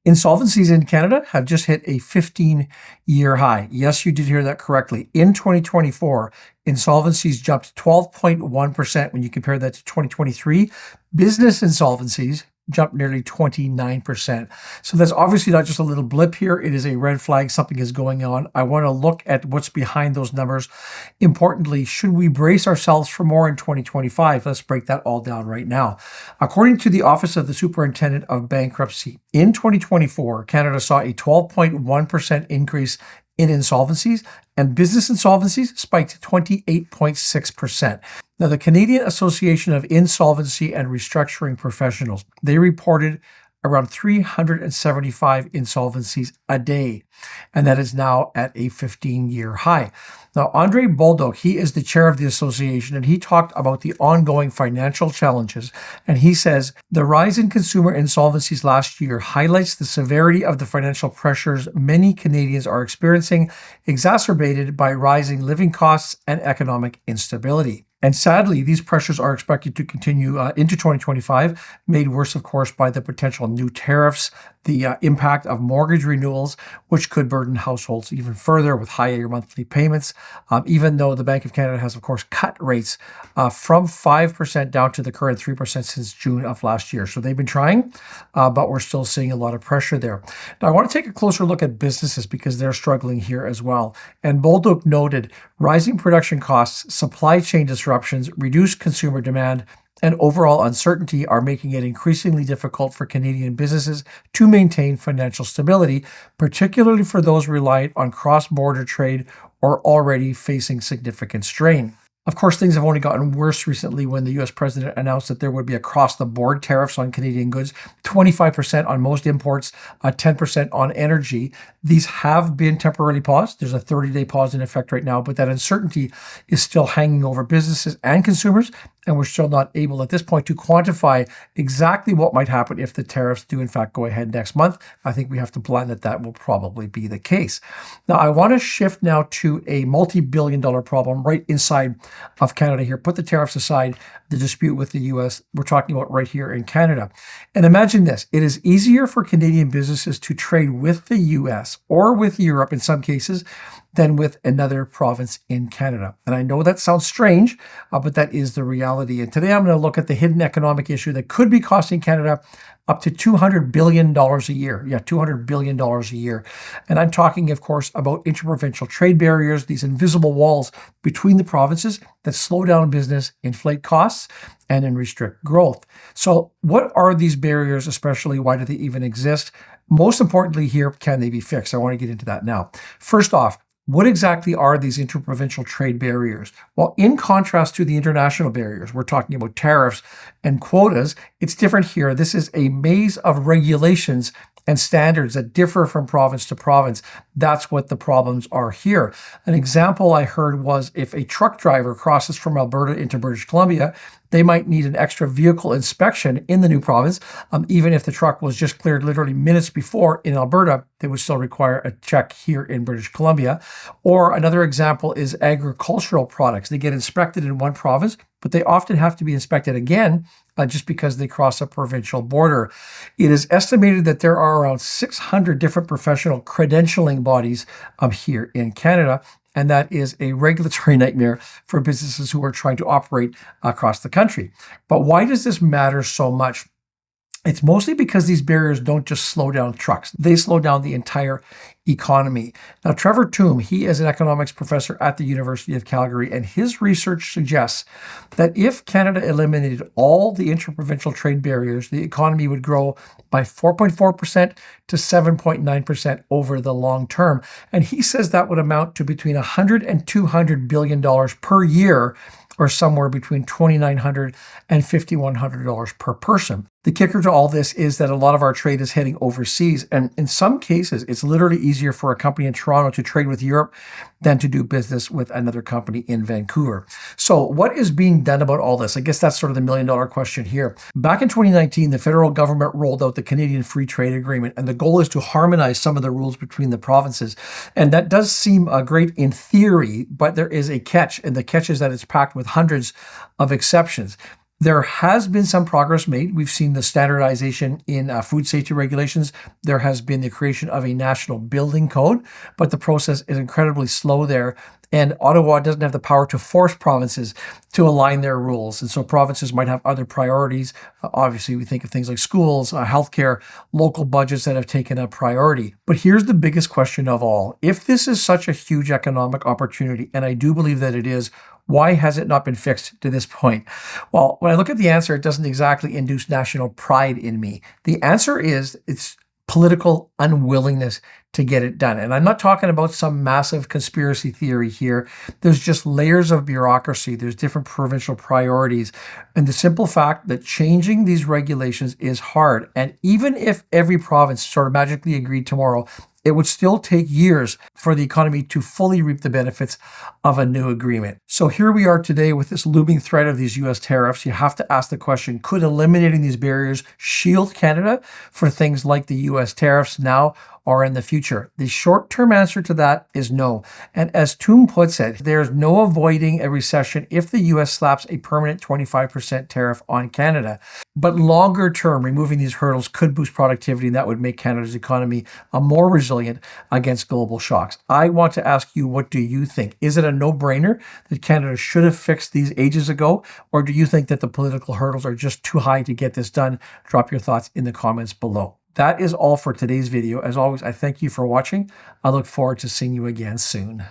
Insolvencies in Canada have just hit a 15-year high. Yes, you did hear that correctly. In 2024, insolvencies jumped 12.1% when you compare that to 2023. Business insolvencies jumped nearly 29%. So that's obviously not just a little blip here. It is a red flag. Something is going on. I want to look at what's behind those numbers. Importantly, should we brace ourselves for more in 2025? Let's break that all down right now. According to the Office of the Superintendent of Bankruptcy, in 2024, Canada saw a 12.1% increase in insolvencies, and business insolvencies spiked 28.6%. Now, the Canadian Association of Insolvency and Restructuring Professionals, they reported around 375 insolvencies a day, and that is now at a 15-year high. Now, Andre Bolduc, he is the chair of the association, and he talked about the ongoing financial challenges, and he says, the rise in consumer insolvencies last year highlights the severity of the financial pressures many Canadians are experiencing, exacerbated by rising living costs and economic instability. And sadly, these pressures are expected to continue into 2025, made worse, of course, by the potential new tariffs, the impact of mortgage renewals, which could burden households even further with higher monthly payments, even though the Bank of Canada has, of course, cut rates from 5% down to the current 3% since June of last year. So they've been trying, but we're still seeing a lot of pressure there. Now, I want to take a closer look at businesses because they're struggling here as well. And Bolduc noted rising production costs, supply chain disruptions, reduced consumer demand, and overall uncertainty are making it increasingly difficult for Canadian businesses to maintain financial stability, particularly for those reliant on cross-border trade or already facing significant strain. Of course, things have only gotten worse recently when the U.S. president announced that there would be across-the-board tariffs on Canadian goods, 25% on most imports, 10% on energy. These have been temporarily paused. There's a 30-day pause in effect right now, but that uncertainty is still hanging over businesses and consumers, and we're still not able at this point to quantify exactly what might happen if the tariffs do in fact go ahead next month. I think we have to plan that will probably be the case. Now, I want to shift now to a multi-billion-dollar problem right inside of Canada here. Put the tariffs aside, the dispute with the U.S. we're talking about right here in Canada. And imagine this. It is easier for Canadian businesses to trade with the U.S. or with Europe in some cases than with another province in Canada. And I know that sounds strange, but that is the reality. And today I'm going to look at the hidden economic issue that could be costing Canada up to $200 billion a year. Yeah, $200 billion a year. And I'm talking, of course, about interprovincial trade barriers, these invisible walls between the provinces that slow down business, inflate costs, and then restrict growth. So what are these barriers, especially? Why do they even exist? Most importantly here, can they be fixed? I want to get into that now. First off, what exactly are these interprovincial trade barriers? Well, in contrast to the international barriers, we're talking about tariffs and quotas. It's different here. This is a maze of regulations and standards that differ from province to province. That's what the problems are here. An example I heard was if a truck driver crosses from Alberta into British Columbia, they might need an extra vehicle inspection in the new province. Even if the truck was just cleared literally minutes before in Alberta, they would still require a check here in British Columbia. Or another example is agricultural products. They get inspected in one province, but they often have to be inspected again just because they cross a provincial border. It is estimated that there are around 600 different professional credentialing bodies here in Canada. And that is a regulatory nightmare for businesses who are trying to operate across the country. But why does this matter so much? It's mostly because these barriers don't just slow down trucks. They slow down the entire economy. Now, Trevor Toome, he is an economics professor at the University of Calgary, and his research suggests that if Canada eliminated all the interprovincial trade barriers, the economy would grow by 4.4% to 7.9% over the long term. And he says that would amount to between $100 and $200 billion per year, or somewhere between $2,900 and $5,100 per person. The kicker to all this is that a lot of our trade is heading overseas, and in some cases, it's literally easier for a company in Toronto to trade with Europe than to do business with another company in Vancouver. So what is being done about all this? I guess that's sort of the million-dollar question here. Back in 2019, the federal government rolled out the Canadian Free Trade Agreement, and the goal is to harmonize some of the rules between the provinces. And that does seem great in theory, but there is a catch, and the catch is that it's packed with hundreds of exceptions. There has been some progress made. We've seen the standardization in food safety regulations. There has been the creation of a national building code, but the process is incredibly slow there. And Ottawa doesn't have the power to force provinces to align their rules. And so provinces might have other priorities. Obviously, we think of things like schools, healthcare, local budgets that have taken a priority. But here's the biggest question of all. If this is such a huge economic opportunity, and I do believe that it is, why has it not been fixed to this point? Well, when I look at the answer, it doesn't exactly induce national pride in me. The answer is it's political unwillingness to get it done. And I'm not talking about some massive conspiracy theory here. There's just layers of bureaucracy. There's different provincial priorities. And the simple fact that changing these regulations is hard. And even if every province sort of magically agreed tomorrow, it would still take years for the economy to fully reap the benefits of a new agreement. So here we are today with this looming threat of these US tariffs. You have to ask the question, could eliminating these barriers shield Canada for things like the US tariffs now or in the future? The short-term answer to that is no. And as Toom puts it, there's no avoiding a recession if the US slaps a permanent 25% tariff on Canada. But longer term, removing these hurdles could boost productivity, and that would make Canada's economy more resilient against global shocks. I want to ask you, what do you think? Is it a no-brainer that Canada should have fixed these ages ago? Or do you think that the political hurdles are just too high to get this done? Drop your thoughts in the comments below. That is all for today's video. As always, I thank you for watching. I look forward to seeing you again soon.